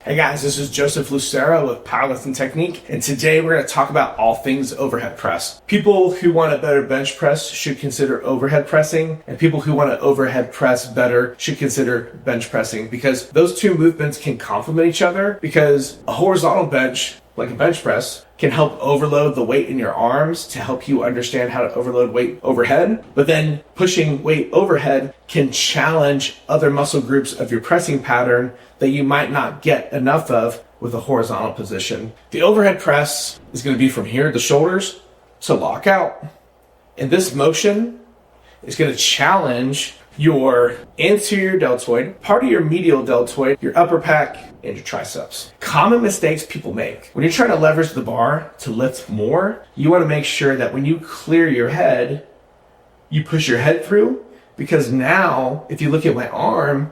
Hey guys, this is Joseph Lucero with Powerlifting Technique, and today we're going to talk about all things overhead press. People who want a better bench press should consider overhead pressing, and people who want to overhead press better should consider bench pressing, because those two movements can complement each other, because a horizontal bench, like a bench press, can help overload the weight in your arms to help you understand how to overload weight overhead. But then pushing weight overhead can challenge other muscle groups of your pressing pattern that you might not get enough of with a horizontal position. The overhead press is going to be from here, the shoulders, to lockout. And this motion is going to challenge your anterior deltoid, part of your medial deltoid, your upper pec, and your triceps. Common mistakes people make. When you're trying to leverage the bar to lift more, you want to make sure that when you clear your head, you push your head through, because now, if you look at my arm,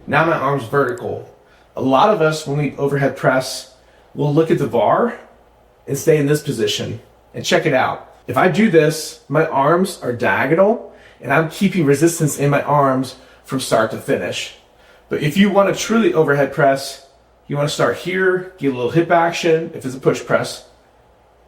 now my arm's vertical. A lot of us, when we overhead press, will look at the bar and stay in this position. And check it out. If I do this, my arms are diagonal, and I'm keeping resistance in my arms from start to finish. But if you want to truly overhead press, you want to start here, get a little hip action if it's a push press,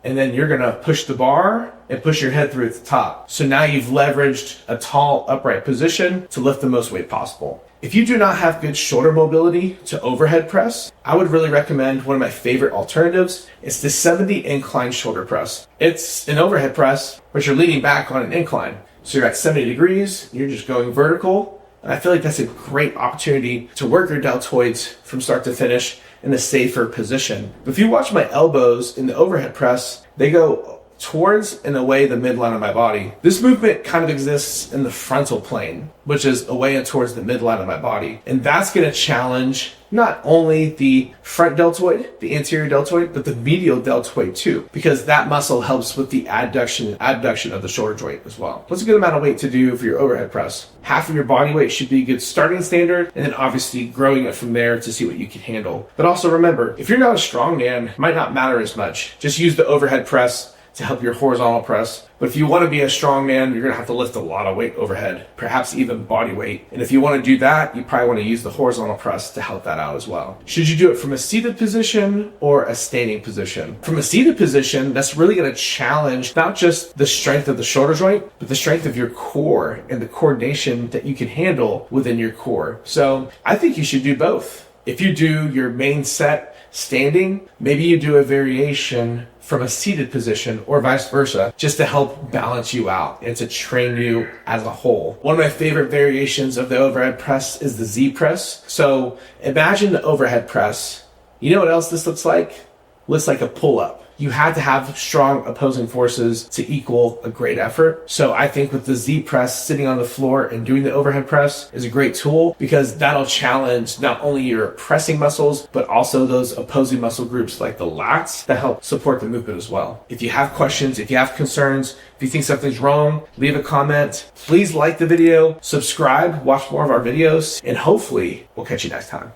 and then you're going to push the bar and push your head through at the top. So now you've leveraged a tall upright position to lift the most weight possible. If you do not have good shoulder mobility to overhead press, I would really recommend one of my favorite alternatives. It's the 70 incline shoulder press. It's an overhead press, but you're leaning back on an incline. So you're at 70 degrees, you're just going vertical. And I feel like that's a great opportunity to work your deltoids from start to finish in a safer position. But if you watch my elbows in the overhead press, they go towards and away the midline of my body. This movement kind of exists in the frontal plane, which is away and towards the midline of my body. And that's going to challenge not only the front deltoid, the anterior deltoid, but the medial deltoid too, because that muscle helps with the adduction of the shoulder joint as well. What's a good amount of weight to do for your overhead press? Half of your body weight should be a good starting standard, and then obviously growing it from there to see what you can handle. But also remember, if you're not a strongman, it might not matter as much. Just use the overhead press to help your horizontal press. But if you want to be a strong man, you're going to have to lift a lot of weight overhead, perhaps even body weight. And if you want to do that, you probably want to use the horizontal press to help that out as well. Should you do it from a seated position or a standing position? From a seated position, that's really going to challenge not just the strength of the shoulder joint, but the strength of your core and the coordination that you can handle within your core. So I think you should do both. If you do your main set standing, maybe you do a variation from a seated position or vice versa, just to help balance you out and to train you as a whole. One of my favorite variations of the overhead press is the Z press. So imagine the overhead press. You know what else this looks like? Looks like a pull-up. You had to have strong opposing forces to equal a great effort. So I think with the Z press, sitting on the floor and doing the overhead press is a great tool, because that'll challenge not only your pressing muscles, but also those opposing muscle groups like the lats that help support the movement as well. If you have questions, if you have concerns, if you think something's wrong, leave a comment. Please like the video, subscribe, watch more of our videos, and hopefully we'll catch you next time.